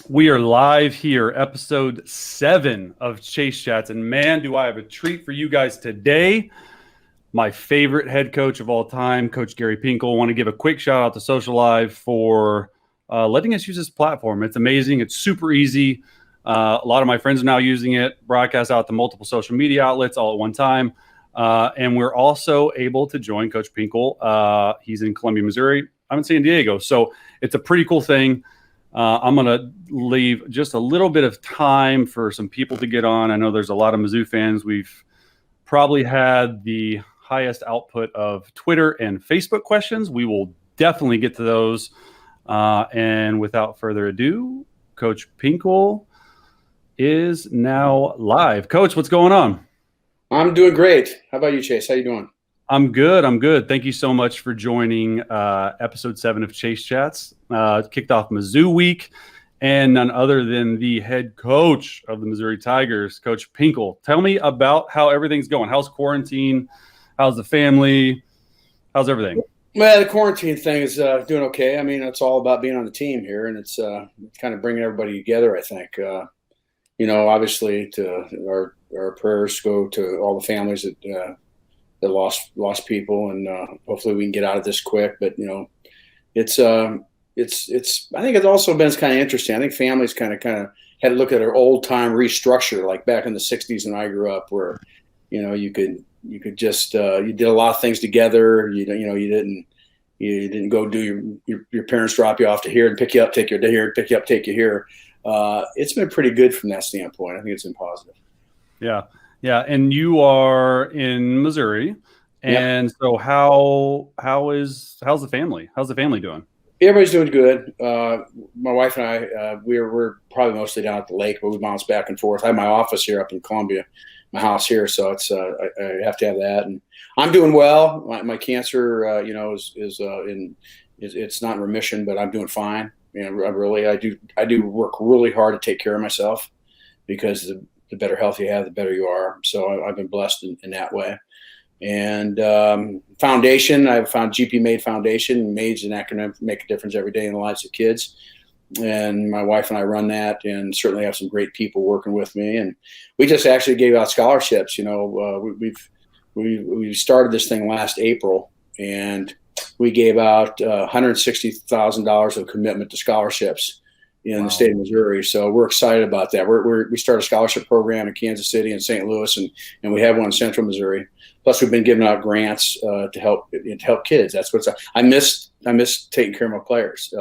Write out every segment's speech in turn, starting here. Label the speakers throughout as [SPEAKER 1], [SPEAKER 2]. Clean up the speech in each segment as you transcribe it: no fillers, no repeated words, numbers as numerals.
[SPEAKER 1] We are live here, episode 7 of Chase Chats. And man, do I have a treat for you guys today. My favorite head coach of all time, Coach Gary Pinkel. I want to give a quick shout out to Socialive for letting us use this platform. It's amazing. It's super easy. A lot of my friends are now using it, broadcast out to multiple social media outlets all at one time. And we're also able to join Coach Pinkel. He's in Columbia, Missouri. I'm in San Diego. So it's a pretty cool thing. I'm going to leave just a little bit of time for some people to get on. I know there's a lot of Mizzou fans. We've probably had the highest output of Twitter and Facebook questions. We will definitely get to those. And without further ado, Coach Pinkel is now live. Coach, what's going on?
[SPEAKER 2] I'm doing great. How about you, Chase? How you doing?
[SPEAKER 1] I'm good. Thank you so much for joining episode 7 of Chase Chats. Kicked off Mizzou week, and none other than the head coach of the Missouri Tigers, Coach Pinkel. Tell me about how everything's going. How's quarantine? How's the family? How's everything?
[SPEAKER 2] Well, the quarantine thing is doing okay. I mean, it's all about being on the team here, and it's kind of bringing everybody together, I think. Obviously, to our prayers go to all the families that lost people, and hopefully we can get out of this quick. But it's I think it's also been kind of interesting. I think families kind of had to look at their old time restructure, like back in the '60s when I grew up, where you could just you did a lot of things together. You didn't go do your parents drop you off to here and pick you up, take you to here, pick you up, take you here. It's been pretty good from that standpoint. I think it's been positive.
[SPEAKER 1] Yeah, and you are in Missouri, and
[SPEAKER 2] Yep.
[SPEAKER 1] so how's the family? How's the family doing?
[SPEAKER 2] Everybody's doing good. My wife and I, we're probably mostly down at the lake, but we bounce back and forth. I have my office here up in Columbia, my house here, so it's I have to have that. And I'm doing well. My cancer, it's not in remission, but I'm doing fine. I do work really hard to take care of myself, because the better health you have, the better you are. So I've been blessed in that way. And foundation, I've found GP M.A.D.E Foundation. M.A.D.E is an acronym for Make a Difference Every Day in the Lives of Kids. And my wife and I run that, and certainly have some great people working with me. And we just actually gave out scholarships. We started this thing last April, and we gave out $160,000 of commitment to scholarships in the state of Missouri. So we're excited about that. We started a scholarship program in Kansas City and St. Louis, and we have one in Central Missouri. Plus, we've been giving out grants to help kids. That's what's I miss taking care of my players.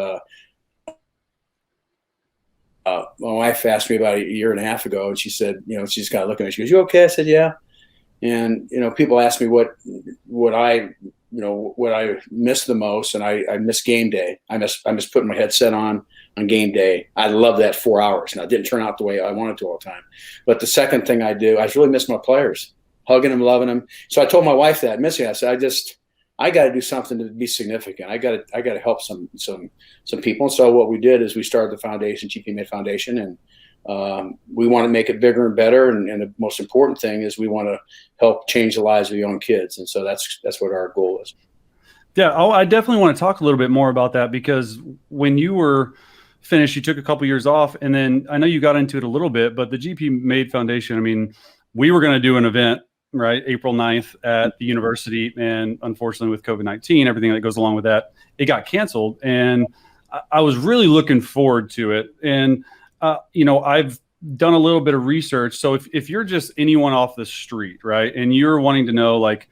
[SPEAKER 2] My wife asked me about a year and a half ago, and she said, she's kind of looking at me. She goes, "You okay?" I said, "Yeah." And people ask me what I miss the most, and I miss game day. I miss putting my headset on game day. I love that 4 hours. Now, it didn't turn out the way I wanted to all the time. But the second thing I do, I really miss my players, hugging them, loving them. So I told my wife that, missing. I said, I got to do something to be significant. I got to help some people. And so what we did is we started the foundation, GP M.A.D.E Foundation, and we want to make it bigger and better. And the most important thing is we want to help change the lives of young kids. And so that's what our goal is.
[SPEAKER 1] Yeah, I definitely want to talk a little bit more about that, because when you were finished, you took a couple years off, and then I know you got into it a little bit, but the GP M.A.D.E Foundation, I mean, we were going to do an event, right, April 9th at the university, and unfortunately with COVID-19, everything that goes along with that, it got canceled, and I was really looking forward to it. And I've done a little bit of research. So if you're just anyone off the street, right, and you're wanting to know, like,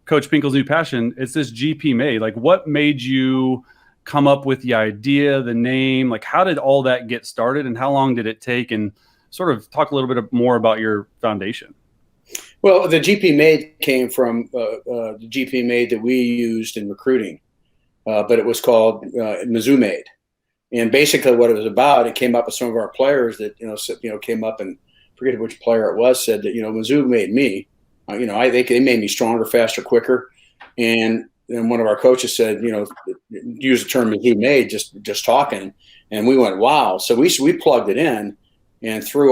[SPEAKER 1] Coach Pinkel's new passion, it's this GP M.A.D.E. Like, what made you come up with the idea, the name? Like, how did all that get started, and how long did it take? And sort of talk a little bit more about your foundation.
[SPEAKER 2] Well, the GP M.A.D.E came from the GP M.A.D.E that we used in recruiting, but it was called Mizzou M.A.D.E. And basically what it was about, it came up with some of our players that, came up, and forget which player it was, said that, Mizzou made me. They made me stronger, faster, quicker. And then one of our coaches said, use the term Mizzou M.A.D.E, just talking. And we went, wow. So we plugged it in, and through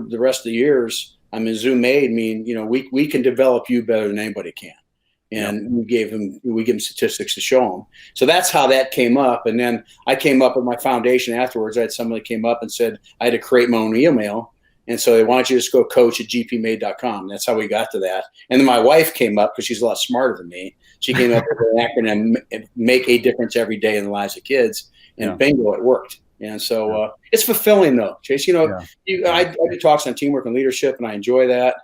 [SPEAKER 2] the rest of the years, Mizzou M.A.D.E mean, we can develop you better than anybody can. and we give them statistics to show them. So that's how that came up. And then I came up with my foundation afterwards. I had somebody came up and said I had to create my own email. And so they wanted you to just go coach at GPMA.com. That's how we got to that. And then my wife came up because she's a lot smarter than me. She came up with an acronym, make a difference every day in the lives of kids. And bingo, it worked. And so it's fulfilling, though, Chase. I do talks on teamwork and leadership, and I enjoy that.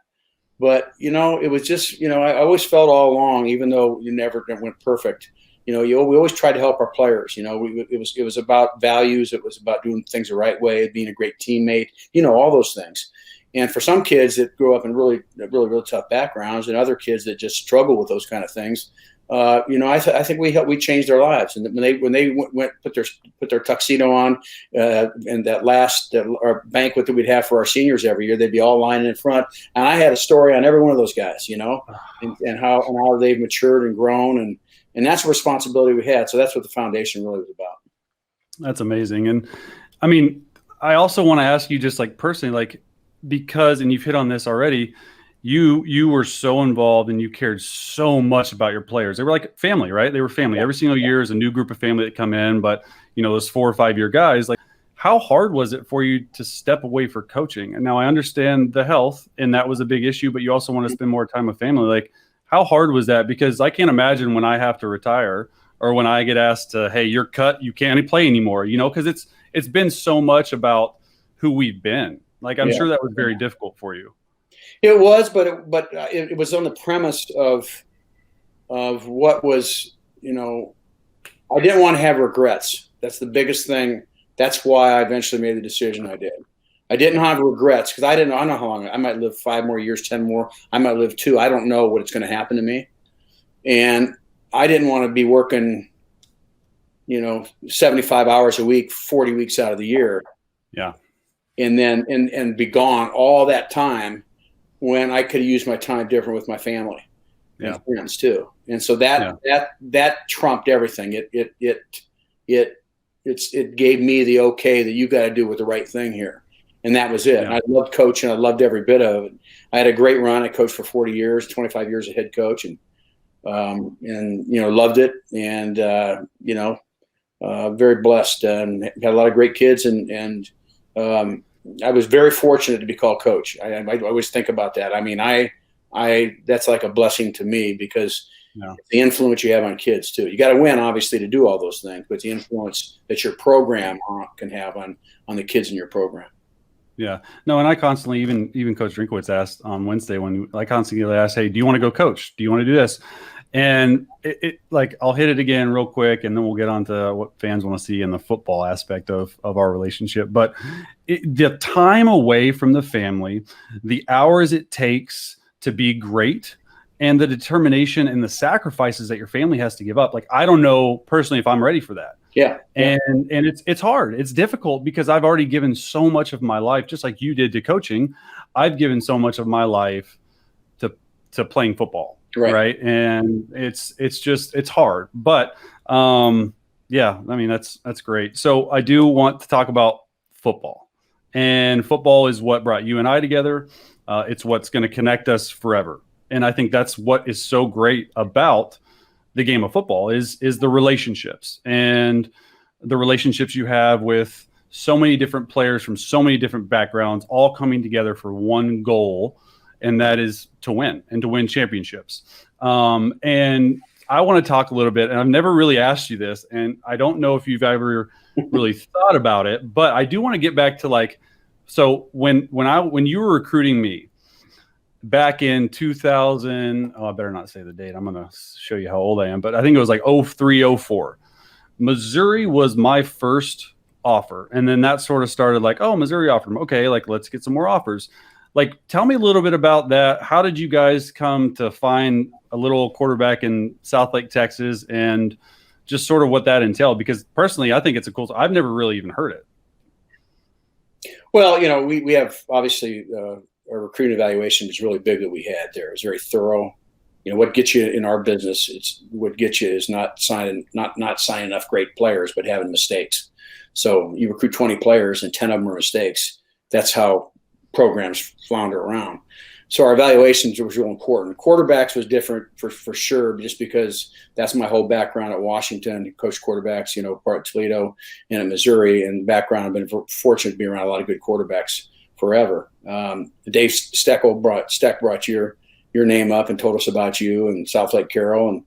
[SPEAKER 2] But, it was just, I always felt all along, even though you never went perfect, we always tried to help our players. It was about values. It was about doing things the right way, being a great teammate, all those things. And for some kids that grew up in really tough backgrounds, and other kids that just struggle with those kind of things, I think we changed their lives. And when they went put their tuxedo on, and our banquet that we'd have for our seniors every year, they'd be all lining in front. And I had a story on every one of those guys, and how they've matured and grown, and that's a responsibility we had. So that's what the foundation really was about.
[SPEAKER 1] That's amazing. And I mean, I also want to ask you, just like personally, like, because, and you've hit on this already, you were so involved and you cared so much about your players. They were like family, right? They were family. Every single year is a new group of family that come in, but those 4 or 5 year guys, like, how hard was it for you to step away for coaching? And now I understand the health, and that was a big issue, but you also want to spend more time with family. Like, how hard was that? Because I can't imagine when I have to retire, or when I get asked to, hey, you're cut, you can't play anymore, because it's been so much about who we've been. Like, I'm sure that was very difficult for you.
[SPEAKER 2] It was, but it was on the premise of what was, I didn't want to have regrets. That's the biggest thing. That's why I eventually made the decision I did. I didn't have regrets because I don't know how long. I might live 5 more years, 10 more. I might live 2. I don't know what's going to happen to me. And I didn't want to be working, 75 hours a week, 40 weeks out of the year.
[SPEAKER 1] Yeah. And
[SPEAKER 2] then and be gone all that time when I could have used my time different with my family and friends too. And so that trumped everything. It gave me the okay that you got to do with the right thing here. And that was it. Yeah. I loved coaching. I loved every bit of it. I had a great run. I coached for 40 years, 25 years as head coach, and loved it. And very blessed, and had a lot of great kids. And I was very fortunate to be called coach. I always think about that. I mean, that's like a blessing to me, because the influence you have on kids too. You got to win, obviously, to do all those things, but the influence that your program can have on the kids in your program.
[SPEAKER 1] Yeah, no, and I constantly, even Coach Drinkowitz asked on Wednesday, when I constantly asked, hey, do you want to go coach? Do you want to do this? And like, I'll hit it again real quick, and then we'll get on to what fans want to see in the football aspect of our relationship. But the time away from the family, the hours it takes to be great, and the determination and the sacrifices that your family has to give up. Like, I don't know personally if I'm ready for that.
[SPEAKER 2] Yeah.
[SPEAKER 1] And it's hard. It's difficult because I've already given so much of my life, just like you did to coaching. I've given so much of my life to playing football. Right. And it's hard, but yeah, I mean, that's great. So I do want to talk about football, and football is what brought you and I together. It's what's going to connect us forever. And I think that's what is so great about the game of football is the relationships, and the relationships you have with so many different players from so many different backgrounds, all coming together for one goal. And that is to win, and to win championships. And I want to talk a little bit, and I've never really asked you this, and I don't know if you've ever really thought about it, but I do want to get back to, like, so when you were recruiting me back in 2000, I better not say the date. I'm going to show you how old I am, but I think it was like 03, 04. Missouri was my first offer. And then that sort of started like, oh, Missouri offered them. Okay, like, let's get some more offers. Like, tell me a little bit about that. How did you guys come to find a little quarterback in Southlake, Texas, and just sort of what that entailed? Because personally, I think it's a cool – I've never really even heard it.
[SPEAKER 2] Well, we have obviously our recruiting evaluation was really big that we had there. It was very thorough. What gets you in our business, what gets you is not signing enough great players, but having mistakes. So you recruit 20 players and 10 of them are mistakes. That's how programs flounder around. So our evaluations was real important. Quarterbacks was different for sure, just because that's my whole background at Washington, coach quarterbacks, part at Toledo and at Missouri, and background. I've been fortunate to be around a lot of good quarterbacks forever. Dave Steck brought your name up and told us about you and South Lake Carroll, and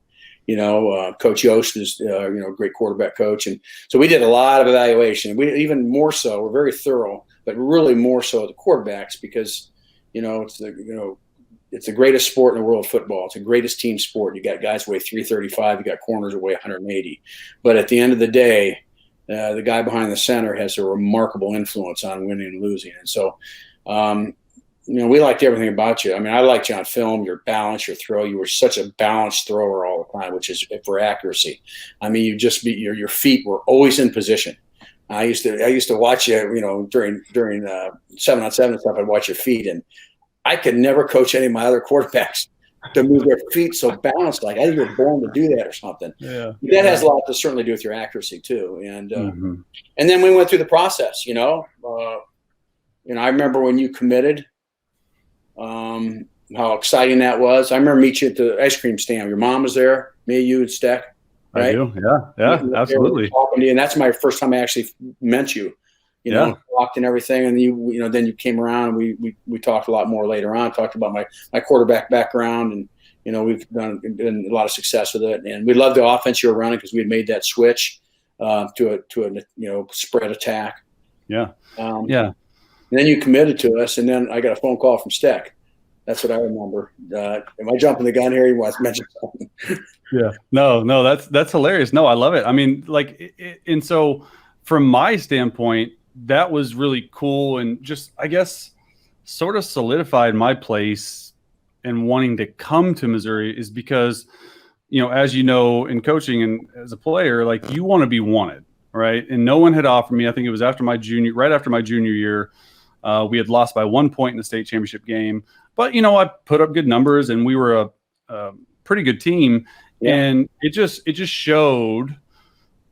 [SPEAKER 2] Coach Yost is a great quarterback coach, and so we did a lot of evaluation. We even more so, we're very thorough, but really more so the quarterbacks, because it's the greatest sport in the world, football. It's the greatest team sport. You got guys who weigh 335, you got corners who weigh 180, but at the end of the day, the guy behind the center has a remarkable influence on winning and losing. And so, we liked everything about you. I mean, I liked you on film, your balance, your throw. You were such a balanced thrower all the time, which is for accuracy. I mean, your feet were always in position. I used to watch you, during 7-on-7 stuff. I'd watch your feet, and I could never coach any of my other quarterbacks to move their feet so balanced. Like, I think you're born to do that or something.
[SPEAKER 1] Yeah,
[SPEAKER 2] that has a lot to certainly do with your accuracy too. And and then we went through the process. I remember when you committed, how exciting that was. I remember meeting you at the ice cream stand. Your mom was there, me, you, and Steck. Right?
[SPEAKER 1] I do. Yeah, absolutely.
[SPEAKER 2] Talking to you, and that's my first time I actually met you. Talked and everything, and then you came around. And we talked a lot more later on. Talked about my quarterback background, and we've done a lot of success with it. And we loved the offense you were running, because we had made that switch to a spread attack.
[SPEAKER 1] Yeah.
[SPEAKER 2] And then you committed to us, and then I got a phone call from Steck. That's what I remember. Am I jumping the gun here? You want to mention something?
[SPEAKER 1] Yeah. No, that's hilarious. No, I love it. I mean, and so from my standpoint, that was really cool, and just, I guess, sort of solidified my place in wanting to come to Missouri, is because, as you know, in coaching and as a player, like, you want to be wanted, right? And no one had offered me. I think it was right after my junior year. We had lost by 1 point in the state championship game, but I put up good numbers, and we were a pretty good team. Yeah. And it just showed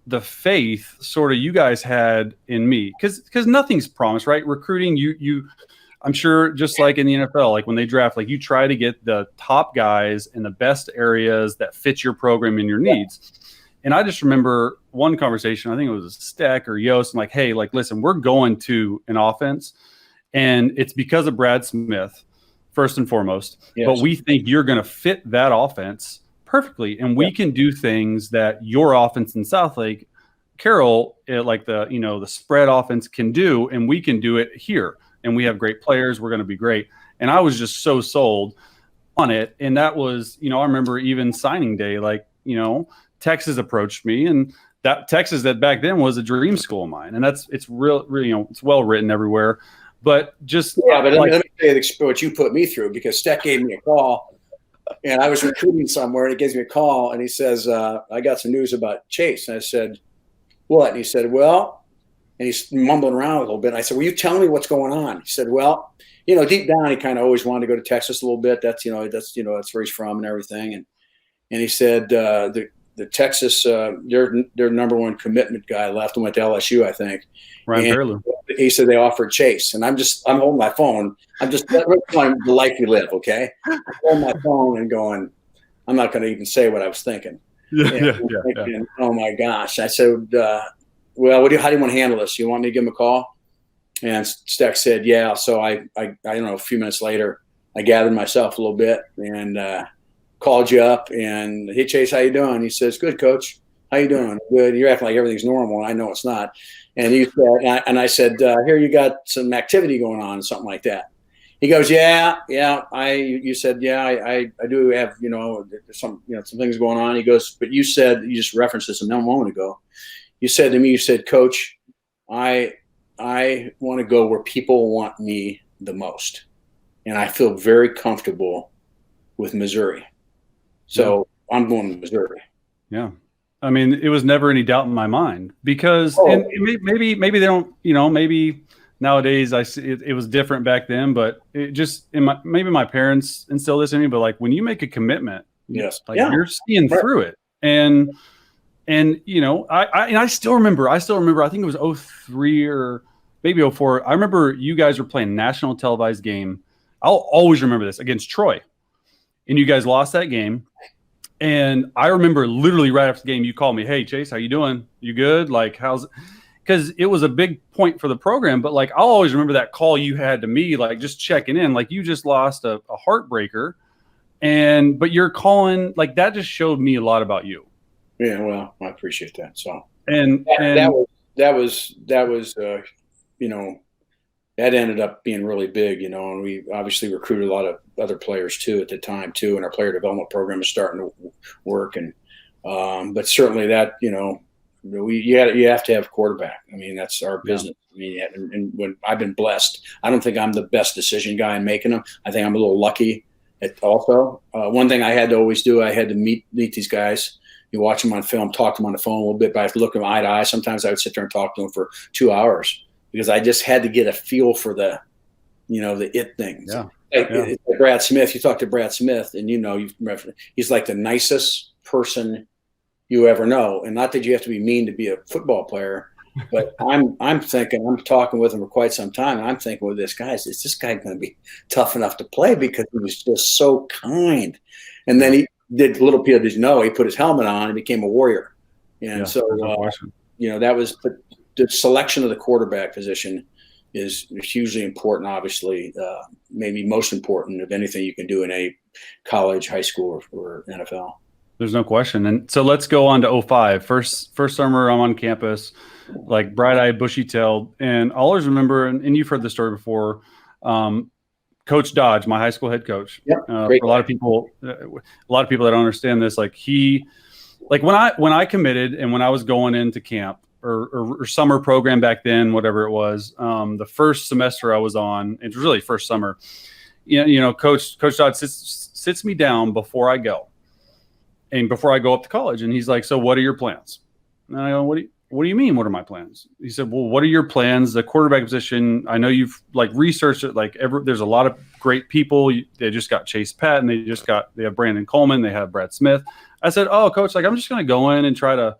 [SPEAKER 1] the faith sort of you guys had in me, because nothing's promised, right? Recruiting, you I'm sure, just like in the NFL, like when they draft, like, you try to get the top guys in the best areas that fit your program and your needs. And I just remember one conversation, I think it was a Steck or Yost, and like, hey, like, listen, we're going to an offense, and it's because of Brad Smith, first and foremost. Yes. But we think you're going to fit that offense perfectly, and we can do things that your offense in South Lake Carroll, like the spread offense, can do, and we can do it here. And we have great players. We're going to be great. And I was just so sold on it. And that was, I remember even signing day, Texas approached me, and that Texas, that back then was a dream school of mine. And it's real, it's well written everywhere. But just
[SPEAKER 2] but let me say what you put me through, because Steck gave me a call. And I was recruiting somewhere, and he gives me a call, and he says, I got some news about Chase. And I said, what? And he said, well, and he's mumbling around a little bit. I said, will you tell me what's going on? He said, well, deep down, he kind of always wanted to go to Texas a little bit. That's where he's from and everything. And he said, the Texas, their number one commitment guy left and went to LSU, I think.
[SPEAKER 1] Ryan Fairlew.
[SPEAKER 2] He said they offered Chase, and I'm holding my phone. I'm just the life you live. Okay, I'm holding my phone and going, I'm not going to even say what I was thinking. Yeah. Oh my gosh! I said, well, how do you want to handle this? You want me to give him a call? And Steck said, yeah. So I don't know. A few minutes later, I gathered myself a little bit and called you up. And hey, Chase, how you doing? He says, good, coach. How you doing? Good. You're acting like everything's normal. I know it's not. And he said, and I said, here, you got some activity going on, something like that. He goes, yeah. You said, yeah, I do have, some things going on. He goes, but you said, you just referenced this a moment ago. You said to me, you said, Coach, I want to go where people want me the most. And I feel very comfortable with Missouri. So I'm going to Missouri.
[SPEAKER 1] Yeah. I mean, it was never any doubt in my mind, because and maybe they don't, maybe nowadays I see it was different back then, but it just maybe my parents instilled this in me. But like, when you make a commitment, you're seeing through it. And I still remember, I think it was 03 or maybe 04. I remember you guys were playing national televised game I'll always remember this, against Troy. And you guys lost that game. And I remember literally right after the game, you called me, "Hey, Chase, how you doing? You good? Like, how's it?" Because it was a big point for the program. But, like, I'll always remember that call you had to me, like, just checking in. Like, you just lost a heartbreaker. But you're calling, like, that just showed me a lot about you.
[SPEAKER 2] Yeah, well, I appreciate that. So that was you know, that ended up being really big, you know, and we obviously recruited a lot of other players too at the time too, and our player development program is starting to work. And but certainly that, you know, you have to have a quarterback. I mean, that's our business. I mean, and when I've been blessed, I don't think I'm the best decision guy in making them. I think I'm a little lucky. Also, one thing I had to always do, I had to meet these guys. You watch them on film, talk to them on the phone a little bit, but I have to look them eye to eye. Sometimes I would sit there and talk to them for 2 hours because I just had to get a feel for the, you know, the it things.
[SPEAKER 1] Yeah.
[SPEAKER 2] Like Brad Smith, you talk to Brad Smith, and you know, he's like the nicest person you ever know. And not that you have to be mean to be a football player, but I'm thinking, I'm talking with him for quite some time, and I'm thinking, well, is this guy going to be tough enough to play? Because he was just so kind. And then he did, little people didn't know, he put his helmet on and became a warrior. And you know, that was the selection of the quarterback position is hugely important, obviously, maybe most important of anything you can do in a college, high school, or NFL.
[SPEAKER 1] There's no question. And so let's go on to 05. First summer I'm on campus, like bright-eyed, bushy-tailed. And I'll always remember, and you've heard this story before, Coach Dodge, my high school head coach.
[SPEAKER 2] Yep,
[SPEAKER 1] for a lot of people that don't understand this, like when I committed and when I was going into camp or summer program back then, whatever it was, the first semester I was on, it was really first summer, you know, Coach Dodge sits me down before I go. And before I go up to college, and he's like, "So what are your plans?" And I go, What do you mean? What are my plans? He said, "Well, what are your plans? The quarterback position, I know you've like researched it. Like there's a lot of great people. They just got Chase Patton. They have Brandon Coleman. They have Brad Smith." I said, "Oh, Coach, like I'm just going to go in and try to,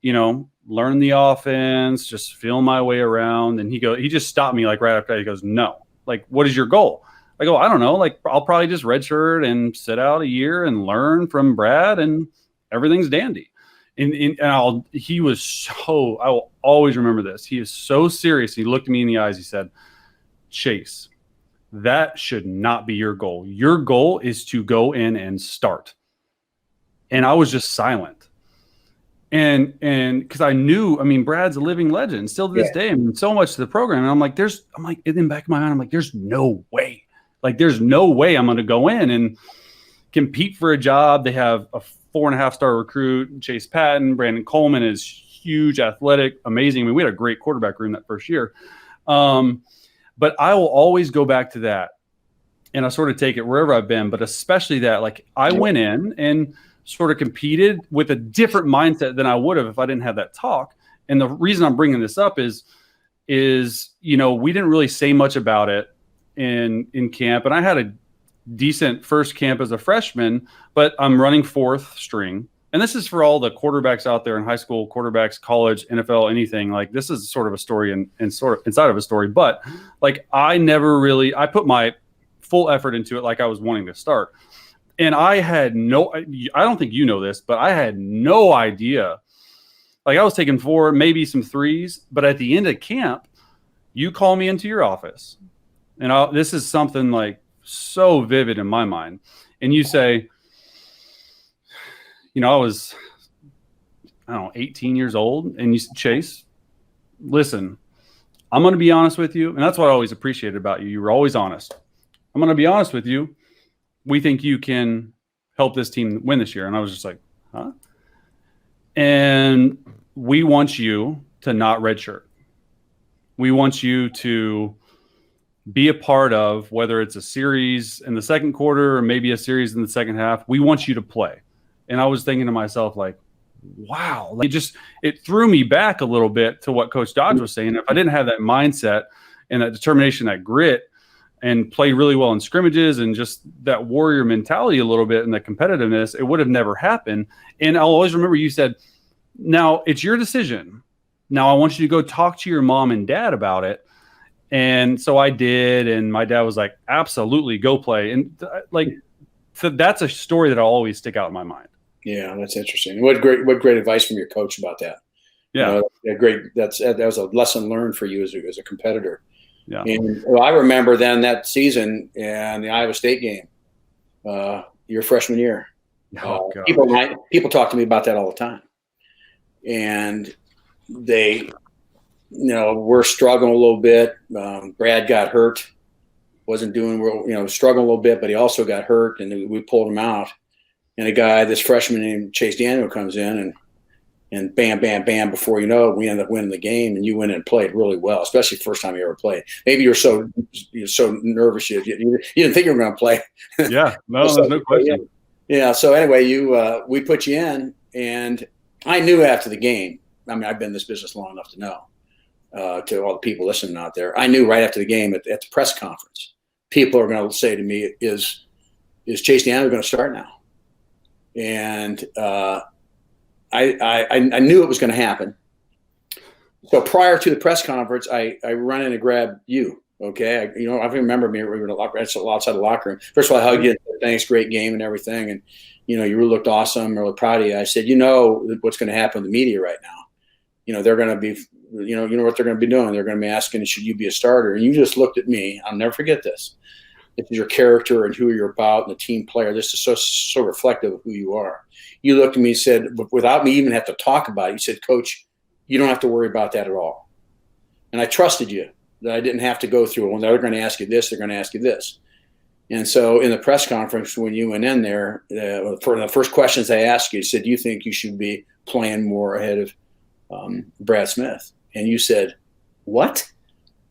[SPEAKER 1] you know, learn the offense, just feel my way around." And he just stopped me like right after that. He goes, "No, like what is your goal?" I go, "I don't know. Like I'll probably just redshirt and sit out a year and learn from Brad, and everything's dandy." He was so, I will always remember this. He is so serious. He looked me in the eyes. He said, "Chase, that should not be your goal. Your goal is to go in and start." And I was just silent. And because I knew, I mean, Brad's a living legend still to this day. I mean, so much to the program. And I'm like, in the back of my mind, I'm like, there's no way. Like, there's no way I'm going to go in and compete for a job. They have a 4.5-star recruit, Chase Patton. Brandon Coleman is huge, athletic, amazing. I mean, we had a great quarterback room that first year. But I will always go back to that. And I sort of take it wherever I've been, but especially that, like, I went in and sort of competed with a different mindset than I would have if I didn't have that talk. And the reason I'm bringing this up is, you know, we didn't really say much about it in camp, and I had a decent first camp as a freshman, but I'm running fourth string. And this is for all the quarterbacks out there in high school, quarterbacks, college, NFL, anything. Like, this is sort of a story and sort of inside of a story. But like, I put my full effort into it like I was wanting to start. And I don't think you know this, but I had no idea. Like, I was taking 4, maybe some 3s, but at the end of camp, you call me into your office. And this is something like so vivid in my mind. And you say, you know, I was, 18 years old. And you said, "Chase, listen, I'm going to be honest with you." And that's what I always appreciated about you. You were always honest. "I'm going to be honest with you. We think you can help this team win this year." And I was just like, "Huh?" "And we want you to not redshirt. We want you to be a part of, whether it's a series in the second quarter or maybe a series in the second half. We want you to play." And I was thinking to myself, like, wow, like it threw me back a little bit to what Coach Dodge was saying. If I didn't have that mindset and that determination, that grit, and play really well in scrimmages and just that warrior mentality a little bit and the competitiveness, it would have never happened. And I'll always remember you said, "Now it's your decision. Now I want you to go talk to your mom and dad about it." And so I did, and my dad was like, absolutely, go play. And so that's a story that will always stick out in my mind.
[SPEAKER 2] Yeah, that's interesting. What great advice from your coach about that.
[SPEAKER 1] Yeah.
[SPEAKER 2] That was a lesson learned for you as a competitor.
[SPEAKER 1] Yeah.
[SPEAKER 2] And I remember then that season in the Iowa State game, your freshman year. People talk to me about that all the time. And they, we're struggling a little bit. Brad got hurt, wasn't doing well, struggling a little bit, but he also got hurt, and we pulled him out. And this freshman named Chase Daniel comes in, and bam, bam, bam, before you know it, we end up winning the game, and you went and played really well, especially the first time you ever played. Maybe you're so nervous you didn't think you were going to play.
[SPEAKER 1] Yeah, no, there's no question.
[SPEAKER 2] Yeah, so anyway, we put you in, and I knew after the game, I mean, I've been in this business long enough to know, to all the people listening out there, I knew right after the game at the press conference, people are going to say to me, is Chase Daniel going to start now? And I knew it was going to happen. So prior to the press conference, I run in and grab you. Okay, I remember me. We were in the locker, outside the locker room. First of all, I hugged you. Thanks, great game and everything. And you really looked awesome. I'm really proud of you. I said, what's going to happen with the media right now? They're going to be, you know what they're going to be doing. They're going to be asking, should you be a starter? And you just looked at me. I'll never forget this. It's your character and who you're about and the team player. This is so reflective of who you are. You looked at me and said, without me even have to talk about it, you said, Coach, you don't have to worry about that at all. And I trusted you that I didn't have to go through it. When they're going to ask you this, they're going to ask you this. And so in the press conference, when you went in there, for the first questions they asked you said, do you think you should be playing more ahead of Brad Smith? And you said, what?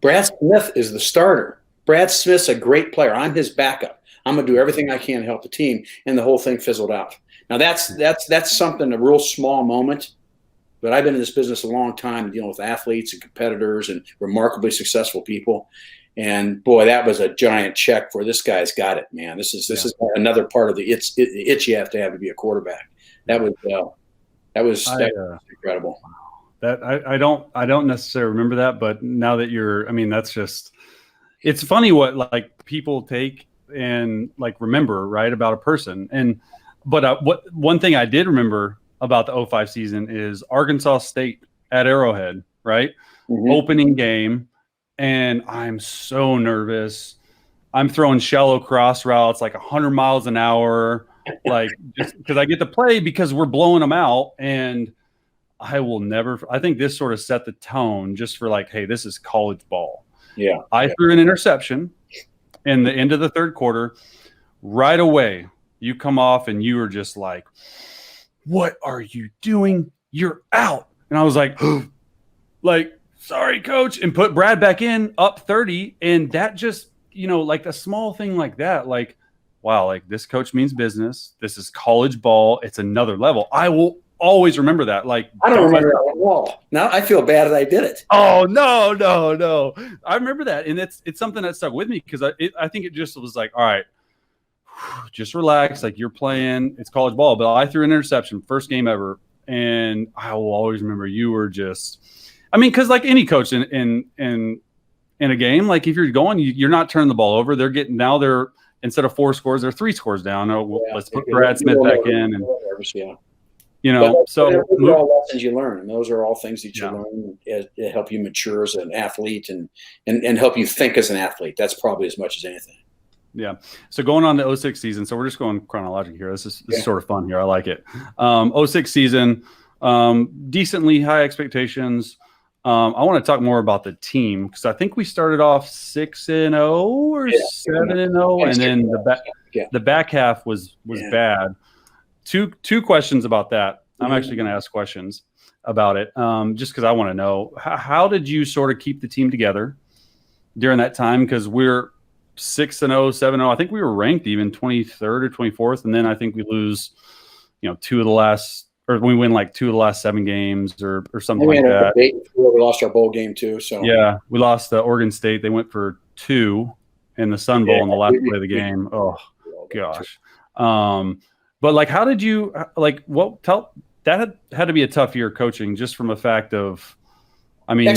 [SPEAKER 2] Brad Smith is the starter. Brad Smith's a great player. I'm his backup. I'm going to do everything I can to help the team. And the whole thing fizzled out. Now that's something, a real small moment, but I've been in this business a long time dealing with athletes and competitors and remarkably successful people. And boy, that was a giant check for this guy's got it, man. This is another part of the itch you have to be a quarterback. That was incredible.
[SPEAKER 1] That I don't necessarily remember that, but now that that's just, it's funny what people take and remember, right, about a person. But one thing I did remember about the 05 season is Arkansas State at Arrowhead, right? Mm-hmm. Opening game. And I'm so nervous. I'm throwing shallow cross routes 100 miles an hour, just because I get to play because we're blowing them out. And I think this sort of set the tone just for hey, this is college ball.
[SPEAKER 2] Yeah.
[SPEAKER 1] I threw an interception in the end of the third quarter. Right away, you come off and you were just like, what are you doing? You're out. And I was sorry, coach, and put Brad back in up 30. And that just, a small thing like that, wow, this coach means business. This is college ball. It's another level. I will always remember that. I
[SPEAKER 2] don't remember that at all. Now I feel bad that I did it.
[SPEAKER 1] Oh, no. I remember that. And it's something that stuck with me because I think it just was all right, just relax. You're playing, it's college ball. But I threw an interception, first game ever. And I will always remember you were just, because any coach in a game, if you're going, you're not turning the ball over. They're instead of 4 scores, they're 3 scores down. Let's put Brad Smith back in. And,
[SPEAKER 2] so those are all lessons you learn. And those are all things that you learn to help you mature as an athlete and help you think as an athlete. That's probably as much as anything.
[SPEAKER 1] Yeah. So going on to 06 season. So we're just going chronological here. This is sort of fun here. I like it. 06 season, decently high expectations. I want to talk more about the team because I think we started off 6-0 or 7-0, and then the back half was bad. Two questions about that. I'm actually going to ask questions about it, just because I want to know how did you sort of keep the team together during that time? Because we're 6-0, 7-0. I think we were ranked even 23rd or 24th, and then I think we lose, 2 of the last. Or we win 2 of the last 7 games or something like that.
[SPEAKER 2] We lost our bowl game too. So
[SPEAKER 1] yeah, we lost to Oregon State. They went for 2 in the Sun Bowl in the last play of the game. Oh gosh. But how did you that had to be a tough year coaching just from a fact of I mean,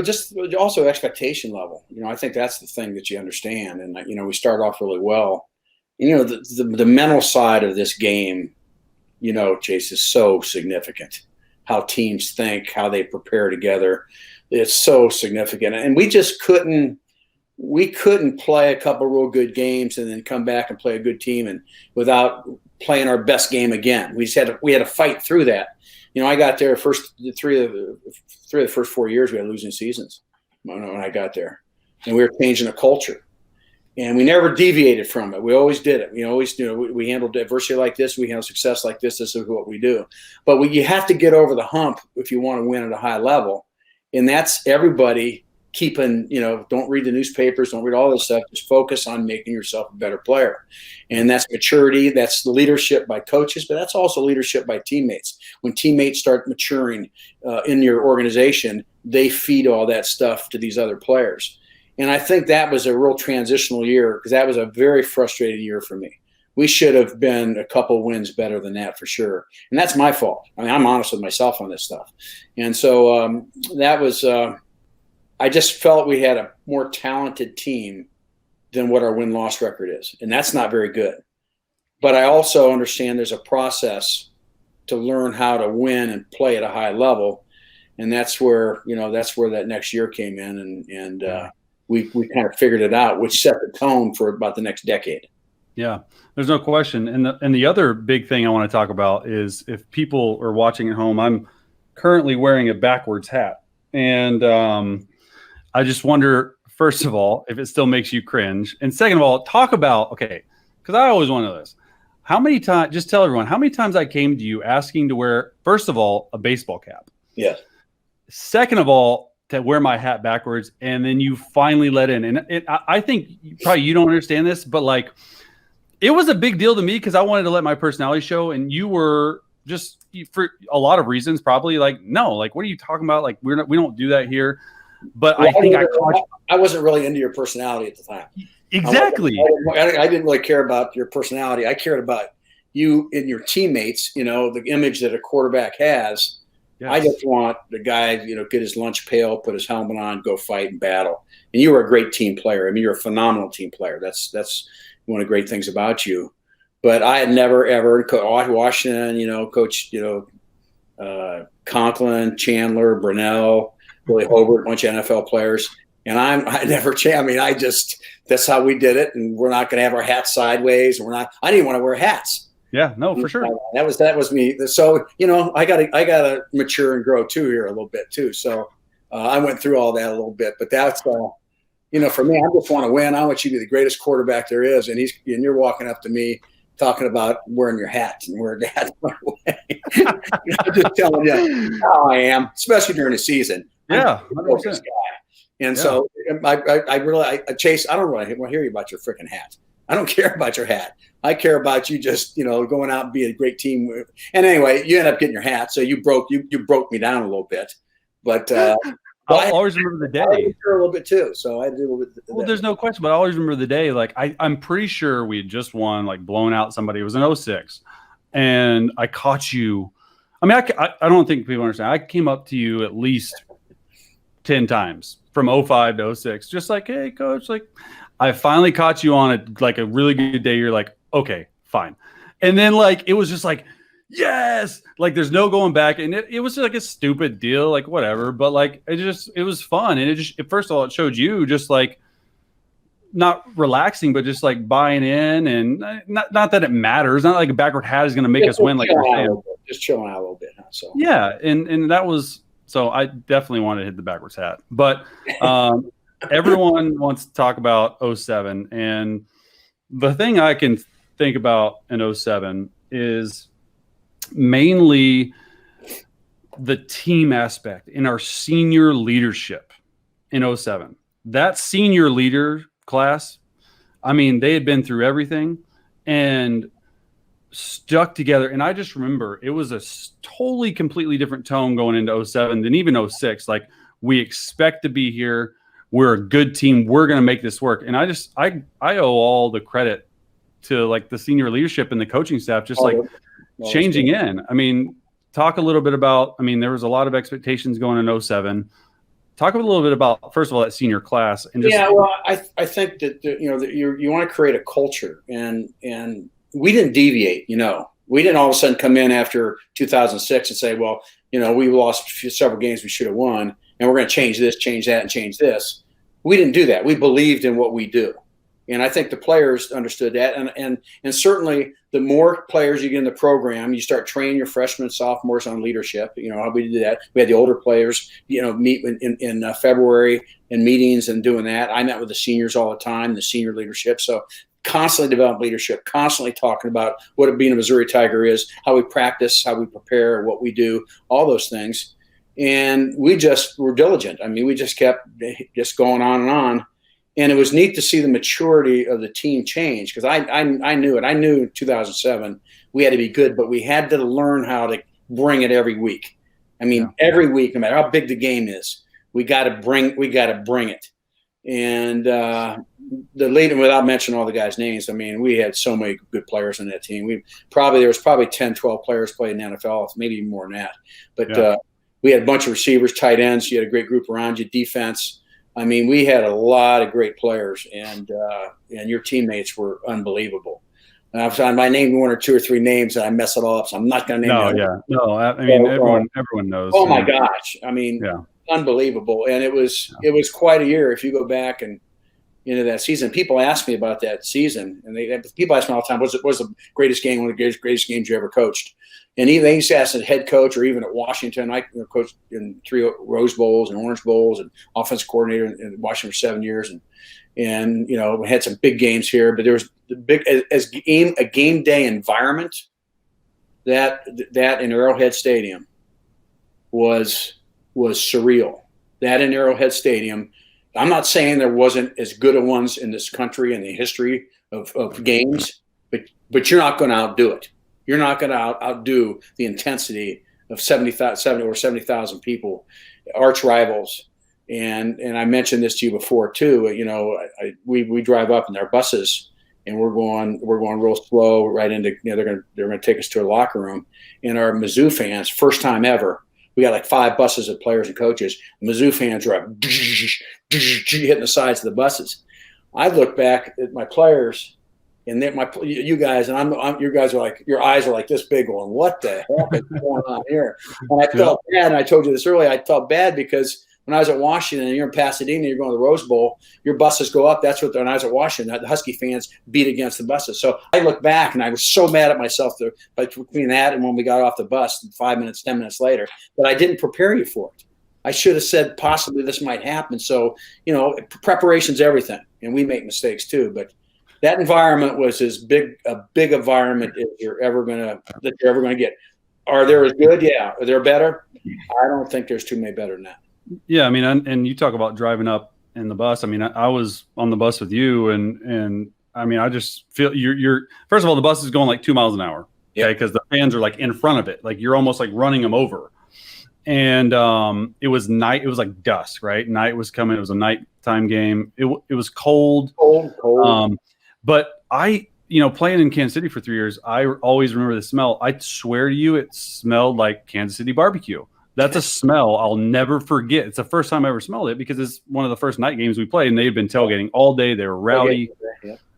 [SPEAKER 2] just also expectation level. I think that's the thing that you understand. And we start off really well. The mental side of this game, Chase, is so significant. How teams think, how they prepare together, it's so significant. And we just couldn't play a couple real good games and then come back and play a good team and without playing our best game again. We had to fight through that. I got there three of the first 4 years we had losing seasons when I got there, and we were changing the culture, and we never deviated from it. We always did it. We always we handled adversity like this. We handle success like this. This is what we do. But you have to get over the hump if you want to win at a high level, and that's everybody. Keeping, don't read the newspapers, don't read all this stuff. Just focus on making yourself a better player. And that's maturity. That's leadership by coaches, but that's also leadership by teammates. When teammates start maturing in your organization, they feed all that stuff to these other players. And I think that was a real transitional year because that was a very frustrating year for me. We should have been a couple wins better than that for sure. And that's my fault. I mean, I'm honest with myself on this stuff. And so that was I just felt we had a more talented team than what our win-loss record is. And that's not very good. But I also understand there's a process to learn how to win and play at a high level. And that's where that next year came in and we kind of figured it out, which set the tone for about the next decade.
[SPEAKER 1] Yeah, there's no question. And the other big thing I want to talk about is if people are watching at home, I'm currently wearing a backwards hat. And I just wonder, first of all, if it still makes you cringe. And second of all, talk about, okay, because I always want to know this. How many times, just tell everyone, how many times I came to you asking to wear, first of all, a baseball cap.
[SPEAKER 2] Yes.
[SPEAKER 1] Second of all, to wear my hat backwards. And then you finally let in. And I think probably you don't understand this, but like, it was a big deal to me because I wanted to let my personality show. And you were just, for a lot of reasons, probably like, no, like, what are you talking about? Like, we don't do that here. But I think
[SPEAKER 2] I wasn't really into your personality at the time.
[SPEAKER 1] Exactly.
[SPEAKER 2] I didn't really care about your personality. I cared about you and your teammates, the image that a quarterback has. Yes. I just want the guy, get his lunch pail, put his helmet on, go fight and battle. And you were a great team player. I mean, you're a phenomenal team player. That's one of the great things about you. But I had never, ever Washington, Coach, Conklin, Chandler, Brunell, Billy Hobart, a bunch of NFL players. And I never changed. I mean, that's how we did it. And we're not going to have our hats sideways. And I didn't want to wear hats.
[SPEAKER 1] Yeah, no, for sure.
[SPEAKER 2] That was me. So, I got to mature and grow too here a little bit too. So I went through all that a little bit, but that's, for me, I just want to win. I want you to be the greatest quarterback there is. And you're walking up to me talking about wearing your hat and wearing the hat. I'm just telling you how I am, especially during the season.
[SPEAKER 1] Yeah.
[SPEAKER 2] Guy. And so I really, Chase, I don't really want to hear you about your freaking hat. I don't care about your hat. I care about you just, going out and be a great team. And anyway, you end up getting your hat. So you broke me down a little bit, but
[SPEAKER 1] I'll always remember the day.
[SPEAKER 2] I a little bit too. So I do.
[SPEAKER 1] Well, there's no question, but I always remember the day. Like I'm pretty sure we had just won, like blown out somebody. It was in 06. And I caught you. I mean, I don't think people understand. I came up to you at least 10 times from 05 to 06. Just like, hey, coach, like I finally caught you on a really good day. You're like, okay, fine. And then like, it was just like, yes, like there's no going back. And it was like a stupid deal, like whatever. But like, it was fun. And first of all, it showed you just like not relaxing, but just like buying in and not that it matters. Not like a backward hat is going to make us win. Like
[SPEAKER 2] just chilling out a little bit. Huh? So
[SPEAKER 1] yeah. And that was, so I definitely want to hit the backwards hat, but everyone wants to talk about 07. And the thing I can think about in 07 is mainly the team aspect in our senior leadership in 07. That senior leader class, I mean, they had been through everything and stuck together. And I just remember it was a totally completely different tone going into 07 than even 06. Like, we expect to be here. We're a good team. We're going to make this work. And I owe all the credit to like the senior leadership and the coaching staff, just changing in. I mean, talk a little bit about, there was a lot of expectations going in 07. talk a little bit about, first of all, that senior class. And just,
[SPEAKER 2] yeah, well, I think that, that you want to create a culture, and we didn't deviate. We didn't all of a sudden come in after 2006 and say, well, we lost several games we should have won, and we're going to change this, change that, and change this. We didn't do that. We believed in what we do. And I think the players understood that. And certainly the more players you get in the program, you start training your freshmen and sophomores on leadership. How we did that. We had the older players, meet in February in meetings and doing that. I met with the seniors all the time, the senior leadership. So constantly develop leadership, constantly talking about what being a Missouri Tiger is, how we practice, how we prepare, what we do, all those things. And we just were diligent. I mean, we just kept just going on and on. And it was neat to see the maturity of the team change, because I knew it. I knew in 2007 we had to be good, but we had to learn how to bring it every week. I mean, every week, no matter how big the game is, we got to bring it. And the lead, without mentioning all the guys' names, I mean, we had so many good players on that team. There was probably 10, 12 players playing in the NFL, maybe even more than that. But we had a bunch of receivers, tight ends. You had a great group around you, defense. I mean, we had a lot of great players, and your teammates were unbelievable. I named one or two or three names, and I mess it all up, so I'm not going to name them.
[SPEAKER 1] No, I mean, everyone knows.
[SPEAKER 2] Oh my gosh! I mean, unbelievable, and it was quite a year. If you go back and into that season, people ask me about that season, and people ask me all the time, "Was the greatest game, one of the greatest games you ever coached?" And even they used to ask the head coach, or even at Washington. I coached in 3 Rose Bowls and Orange Bowls, and offensive coordinator in Washington for 7 years, and we had some big games here. But there was the big a game day environment that in Arrowhead Stadium was surreal. That in Arrowhead Stadium, I'm not saying there wasn't as good of ones in this country in the history of games, but you're not going to outdo it. You're not going to outdo the intensity of 70,000 people, arch rivals. And I mentioned this to you before too. We drive up in our buses, and we're going real slow right into. They're going to take us to a locker room, and our Mizzou fans, first time ever. We got like 5 buses of players and coaches. Mizzou fans are up, hitting the sides of the buses. I look back at my players. And then you guys, and your guys are like, your eyes are like this big, going, what the heck is going on here? And I felt bad, and I told you this earlier. I felt bad because when I was at Washington, and you're in Pasadena, you're going to the Rose Bowl, your buses go up. That's what. When I was at Washington, the Husky fans beat against the buses. So I look back, and I was so mad at myself between that and when we got off the bus 5 minutes, 10 minutes later, that I didn't prepare you for it. I should have said possibly this might happen. So preparation's everything, and we make mistakes too, but. That environment was a big environment as you're ever gonna get. Are there as good? Yeah. Are there better? I don't think there's too many better than that.
[SPEAKER 1] Yeah, I mean, and you talk about driving up in the bus. I mean, I was on the bus with you, and I mean, I just feel you're first of all, the bus is going like 2 miles an hour, okay, because the fans are like in front of it, like you're almost like running them over. And it was night. It was like dusk, right? Night was coming. It was a nighttime game. It was cold. But playing in Kansas City for 3 years, I always remember the smell. I swear to you, it smelled like Kansas City barbecue. That's a smell I'll never forget. It's the first time I ever smelled it because it's one of the first night games we played, and they had been tailgating all day. They were rowdy.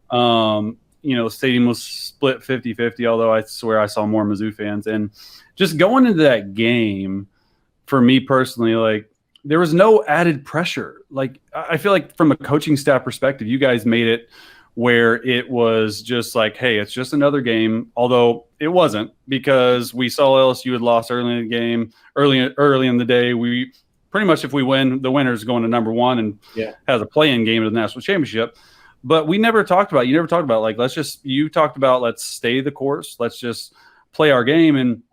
[SPEAKER 1] The stadium was split 50-50, although I swear I saw more Mizzou fans. And just going into that game, for me personally, like, there was no added pressure. Like, I feel like from a coaching staff perspective, you guys made it where it was just like, hey, it's just another game, although it wasn't, because we saw LSU had lost early in the game, early in the day. We pretty much, if we win, the winner's going to number 1 and has a play-in game of the national championship. But you never talked about like, you talked about let's stay the course, let's just play our game. And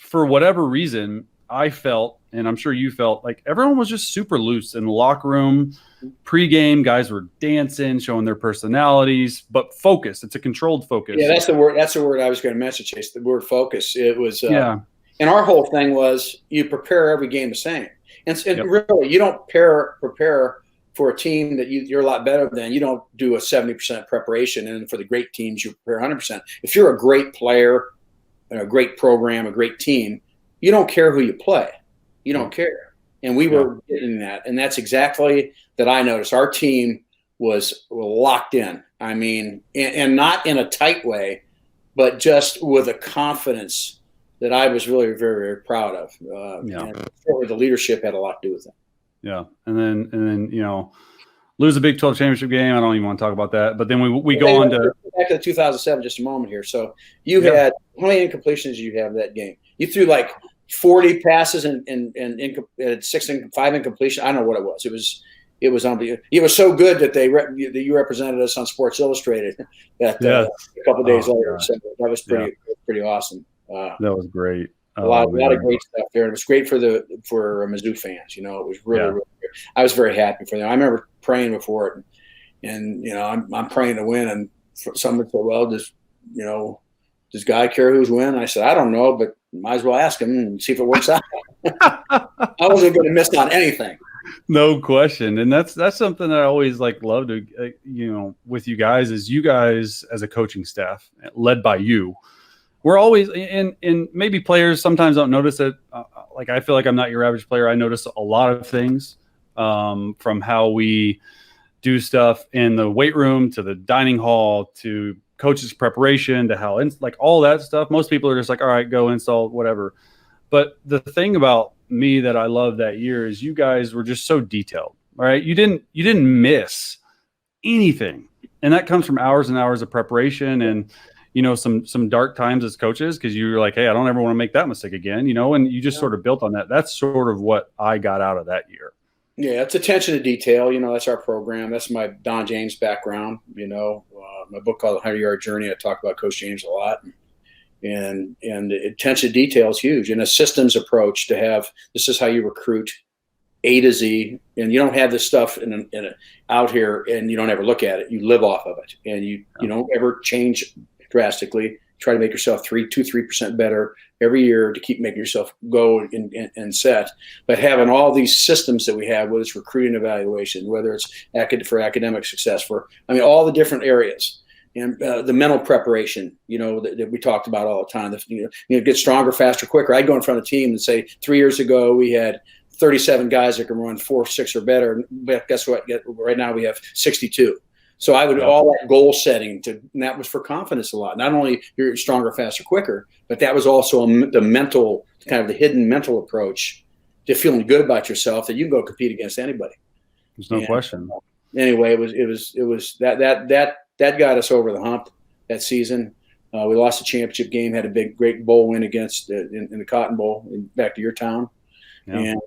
[SPEAKER 1] for whatever reason, I felt, and I'm sure you felt, like everyone was just super loose in the locker room. Pre-game, guys were dancing, showing their personalities, but focused. It's a controlled focus.
[SPEAKER 2] Yeah, that's the word. That's the word I was going to mention, Chase. The word focus. It was. And our whole thing was you prepare every game the same, and really you don't prepare for a team that you're a lot better than. You don't do a 70% preparation, and for the great teams, you prepare 100%. If you're a great player, a great program, a great team, you don't care who you play. You don't care. And we were getting that. And that's exactly that I noticed. Our team was locked in. I mean, and not in a tight way, but just with a confidence that I was really very, very proud of. And certainly the leadership had a lot to do with it.
[SPEAKER 1] Yeah. And then, lose the Big 12 championship game. I don't even want to talk about that. But then we go on to
[SPEAKER 2] back to the 2007 just a moment here. So you had how many incompletions did you have that game? You threw like 40 passes and 5 incompletion. I don't know what it was. It was unbelievable. It was so good that you represented us on Sports Illustrated a couple of days later. So that was pretty awesome.
[SPEAKER 1] That was great.
[SPEAKER 2] A lot of great stuff there. And it was great for Mizzou fans. It was really great. I was very happy for them. I remember praying before it, and I'm praying to win. And someone said, "Well, does Guy care who's win?" I said, "I don't know, but might as well ask him and see if it works out." I wasn't going to miss on anything.
[SPEAKER 1] No question. And that's something that I always love to with you guys, is you guys as a coaching staff led by you. We're always and maybe players sometimes don't notice it. I feel like I'm not your average player. I notice a lot of things from how we do stuff in the weight room to the dining hall to coaches' preparation to how all that stuff. Most people are just all right, go install whatever. But the thing about me that I love that year is you guys were just so detailed. All right, you didn't miss anything, and that comes from hours and hours of preparation and some dark times as coaches, because you were like, hey, I don't ever want to make that mistake again, and you just sort of built on that. That's sort of what I got out of that year.
[SPEAKER 2] Yeah, it's attention to detail. That's our program. That's my Don James background. My book called The 100-Yard Journey, I talk about Coach James a lot. And attention to detail is huge. And a systems approach to have, this is how you recruit A to Z. And you don't have this stuff out here and you don't ever look at it. You live off of it. And you don't ever change drastically. Try to make yourself 3% better every year to keep making yourself go and set. But having all these systems that we have, whether it's recruiting evaluation, whether it's for academic success, all the different areas, and the mental preparation, that we talked about all the time. Get stronger, faster, quicker. I'd go in front of the team and say, 3 years ago we had 37 guys that can run 4, 6 or better. But guess what? Right now we have 62. So I would all that goal setting and that was for confidence a lot. Not only you're stronger, faster, quicker, but that was also the mental, kind of the hidden mental approach to feeling good about yourself that you can go compete against anybody.
[SPEAKER 1] There's no question.
[SPEAKER 2] Anyway, it was that got us over the hump that season. We lost the championship game, had a great bowl win against in the Cotton Bowl back to your town, and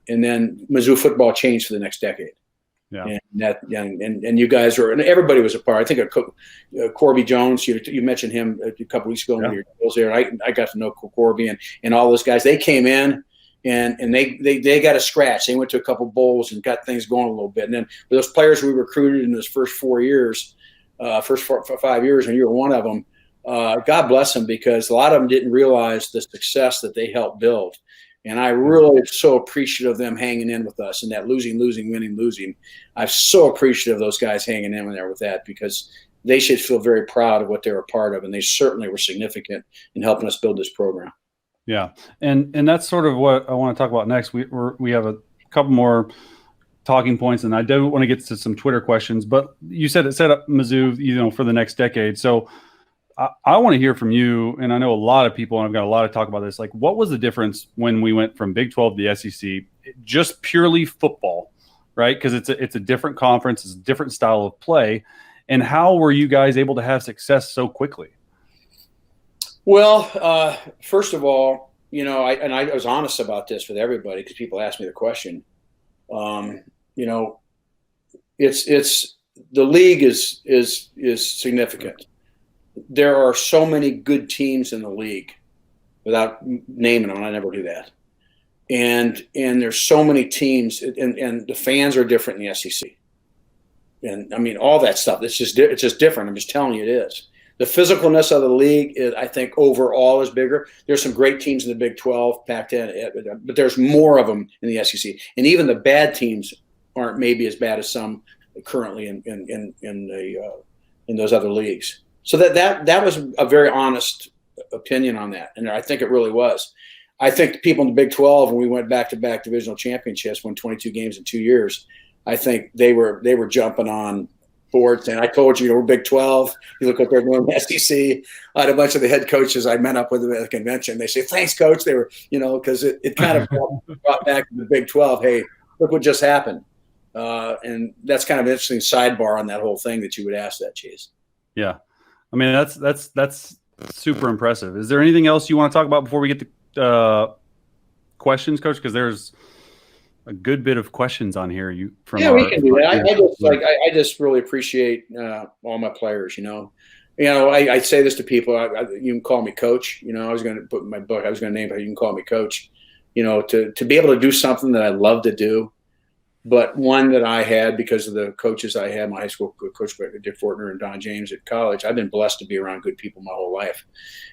[SPEAKER 2] then Mizzou football changed for the next decade. Yeah, and you guys were, and everybody was a part. I think Corby Jones. You mentioned him a couple weeks ago when you were there. I got to know Corby and all those guys. They came in and they got a scratch. They went to a couple bowls and got things going a little bit. And then those players we recruited in those first 4 years, first 5 years, and you were one of them. God bless them, because a lot of them didn't realize the success that they helped build. And I really am so appreciative of them hanging in with us and that losing, winning, losing. I'm so appreciative of those guys hanging in there with that, because they should feel very proud of what they were a part of. And they certainly were significant in helping us build this program.
[SPEAKER 1] Yeah. And that's sort of what I want to talk about next. We have a couple more talking points, and I do want to get to some Twitter questions, but you said it set up Mizzou, for the next decade. So I want to hear from you, and I know a lot of people, and I've got a lot of talk about this. What was the difference when we went from Big 12 to the SEC, just purely football, right? Because it's a different conference, it's a different style of play. And how were you guys able to have success so quickly?
[SPEAKER 2] Well, first of all, I was honest about this with everybody, because people ask me the question. It's the league is significant. There are so many good teams in the league, without naming them. I never do that. And there's so many teams, and the fans are different in the SEC. And all that stuff. It's just different. I'm just telling you, it is. The physicalness of the league is, I think, overall is bigger. There's some great teams in the Big 12, Pac-10, but there's more of them in the SEC. And even the bad teams aren't maybe as bad as some currently in those other leagues. So that was a very honest opinion on that, and I think it really was. I think the people in the Big 12, when we went back-to-back divisional championships, won 22 games in 2 years, I think they were jumping on board saying, I told you, we're Big 12. You look what they're doing in the SEC. I had a bunch of the head coaches I met up with at the convention. They say, thanks, Coach. They were, because it kind of brought back to the Big 12. Hey, look what just happened. And that's kind of an interesting sidebar on that whole thing that you would ask that, Chase.
[SPEAKER 1] Yeah. I mean, that's super impressive. Is there anything else you want to talk about before we get to questions, Coach? Because there's a good bit of questions on here. We can do
[SPEAKER 2] that. I just really appreciate all my players. I say this to people. You can call me Coach. I was going to put in my book. I was going to name it. You can call me Coach. To be able to do something that I love to do, but one that I had because of the coaches I had, my high school coach Dick Fortner and Don James at college. I've been blessed to be around good people my whole life,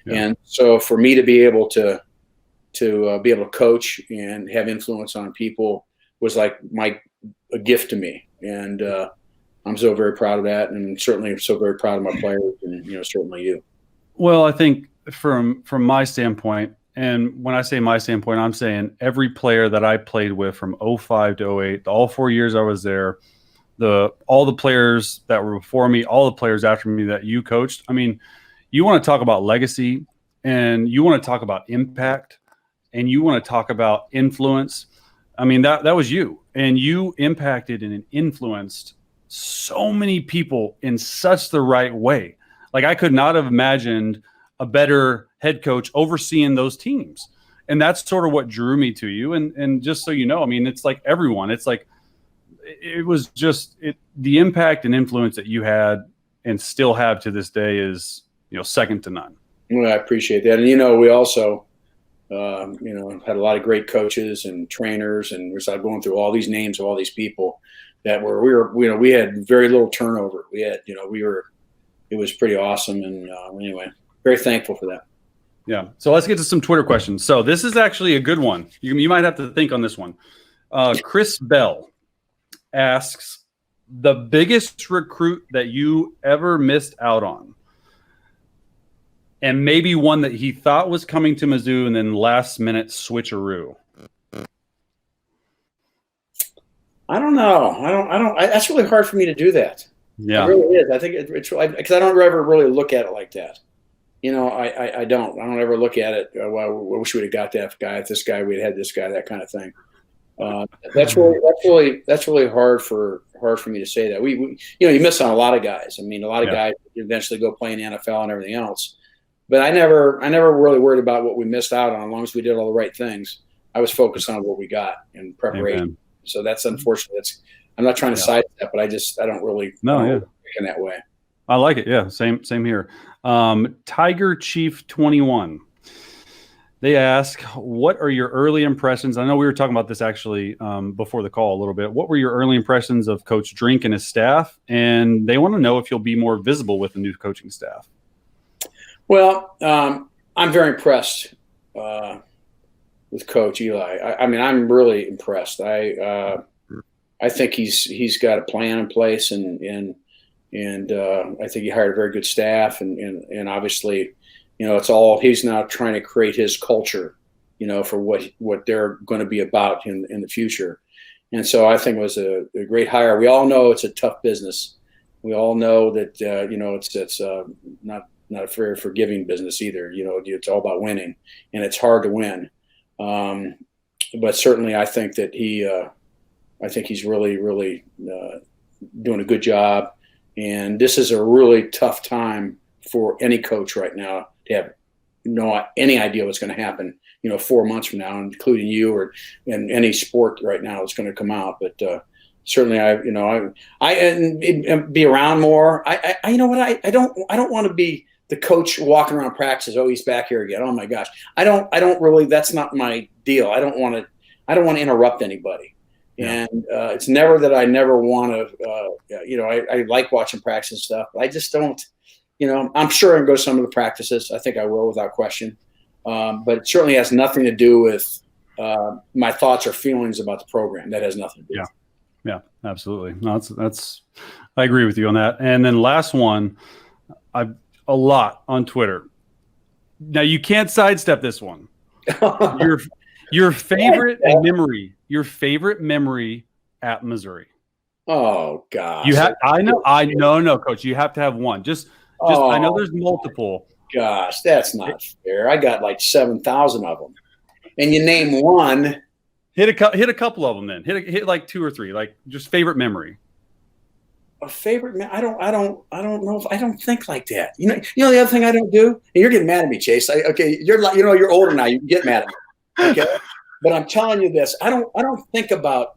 [SPEAKER 2] and so for me to be able to be able to coach and have influence on people was like a gift to me. And I'm so very proud of that. And certainly I'm so very proud of my players and, certainly you.
[SPEAKER 1] Well, I think from my standpoint, and when I say my standpoint, I'm saying every player that I played with from 05 to 08, all 4 years I was there, all the players that were before me, all the players after me that you coached. I mean, you want to talk about legacy and you want to talk about impact and you want to talk about influence. I mean, that was you, and you impacted and influenced so many people in such the right way. Like I could not have imagined a better head coach overseeing those teams. And that's sort of what drew me to you. And just so you know, I mean, it's like everyone, it's like, it was just the impact and influence that you had and still have to this day is, second to none.
[SPEAKER 2] Well, I appreciate that. And, we also, had a lot of great coaches and trainers, and we started going through all these names of all these people that we had very little turnover. We had, it was pretty awesome. And anyway, very thankful for that.
[SPEAKER 1] Yeah. So let's get to some Twitter questions. So this is actually a good one. You might have to think on this one. Chris Bell asks, the biggest recruit that you ever missed out on, and maybe one that he thought was coming to Mizzou and then last minute switcheroo.
[SPEAKER 2] I don't know. That's really hard for me to do that.
[SPEAKER 1] Yeah,
[SPEAKER 2] it really is. I think it's because I don't ever really look at it like that. I don't ever look at it. Well, I wish we'd have got that guy. This guy, we'd had this guy, that kind of thing. That's really hard for me to say that. You miss on a lot of guys. I mean, a lot of guys eventually go play in the NFL and everything else. But I never really worried about what we missed out on. As long as we did all the right things, I was focused on what we got in preparation. Amen. So that's unfortunate. I'm not trying to sidestep, but I don't really in that way.
[SPEAKER 1] I like it. Yeah, same here. Tiger Chief 21. They ask, what are your early impressions? I know we were talking about this actually before the call a little bit. What were your early impressions of Coach Drink and his staff? And they want to know if you'll be more visible with the new coaching staff.
[SPEAKER 2] Well, I'm very impressed with Coach Eli. I mean, I'm really impressed. I think he's got a plan in place, and I think he hired a very good staff, and obviously, it's all, he's now trying to create his culture, for what they're going to be about in the future. And so I think it was a great hire. We all know it's a tough business. We all know that it's not a very forgiving business either. It's all about winning, and it's hard to win. But certainly, I think that he's really, really doing a good job. And this is a really tough time for any coach right now to have any idea what's going to happen, 4 months from now, including you or in any sport right now that's going to come out. But certainly, I be around more. I don't want to be the coach walking around practices. Oh, he's back here again. Oh my gosh. I don't really, that's not my deal. I don't want to interrupt anybody. Yeah. And it's never that I never want to, I like watching practice and stuff, but I just don't, I'm sure I can go to some of the practices. I think I will without question. But it certainly has nothing to do with my thoughts or feelings about the program. That has nothing to do with it.
[SPEAKER 1] Yeah, absolutely. No, that's, I agree with you on that. And then last one, a lot on Twitter. Now you can't sidestep this one. Your favorite memory. Your favorite memory at Missouri.
[SPEAKER 2] Oh gosh.
[SPEAKER 1] You have. I know. No, Coach. You have to have one. Just. I know there's multiple.
[SPEAKER 2] Gosh, that's not fair. I got like 7,000 of them, and you name one.
[SPEAKER 1] Hit a couple of them then. Hit like 2 or 3. Like just favorite memory.
[SPEAKER 2] A favorite? I don't know. I don't think like that. You know the other thing I don't do. And you're getting mad at me, Chase. Okay, you're older now. You can get mad at me. Okay, but I'm telling you this. I don't think about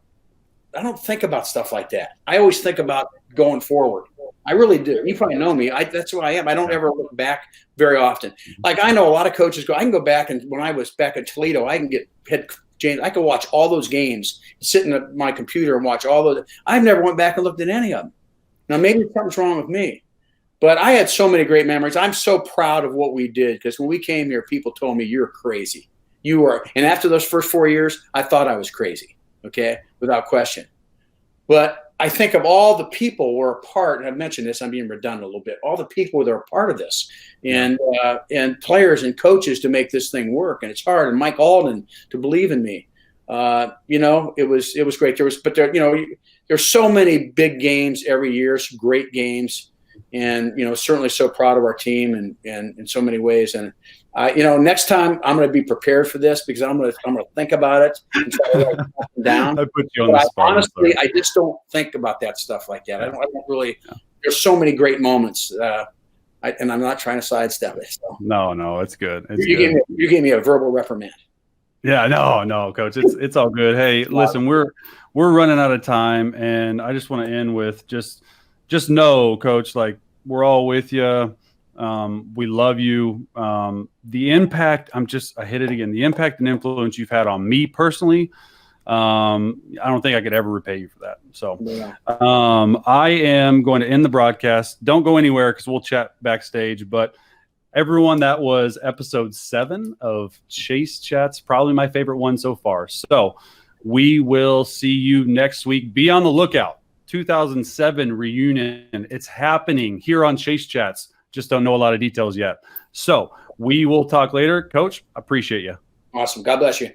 [SPEAKER 2] stuff like that. I always think about going forward. I really do. You probably know me. That's who I am. I don't ever look back very often. Like I know a lot of coaches go. I can go back, and when I was back in Toledo, I can get head James. I could watch all those games, sitting at my computer and watch all those. I've never went back and looked at any of them. Now maybe something's wrong with me, but I had so many great memories. I'm so proud of what we did because when we came here, people told me you're crazy. You were, and after those first 4 years, I thought I was crazy. Okay, without question. But I think of all the people who were a part, and I've mentioned this, I'm being redundant a little bit, all the people that are a part of this, and players and coaches to make this thing work. And it's hard. And Mike Alden to believe in me. It was great. There's so many big games every year, some great games, and certainly so proud of our team and in so many ways. And next time I'm going to be prepared for this because I'm going to think about it and try to write it down.
[SPEAKER 1] I put you on the spot.
[SPEAKER 2] Honestly, I just don't think about that stuff like that. I don't really. There's so many great moments, and I'm not trying to sidestep it. So.
[SPEAKER 1] No, it's good.
[SPEAKER 2] You gave me a verbal reprimand.
[SPEAKER 1] Yeah, no, Coach. It's all good. Hey, listen, we're running out of time, and I just want to end with just know, Coach, like we're all with you. We love you. The impact, I hit it again. The impact and influence you've had on me personally, I don't think I could ever repay you for that. So I am going to end the broadcast. Don't go anywhere because we'll chat backstage. But everyone, that was episode 7 of Chase Chats, probably my favorite one so far. So we will see you next week. Be on the lookout. 2007 reunion. It's happening here on Chase Chats. Just don't know a lot of details yet. So we will talk later. Coach, appreciate you.
[SPEAKER 2] Awesome. God bless you.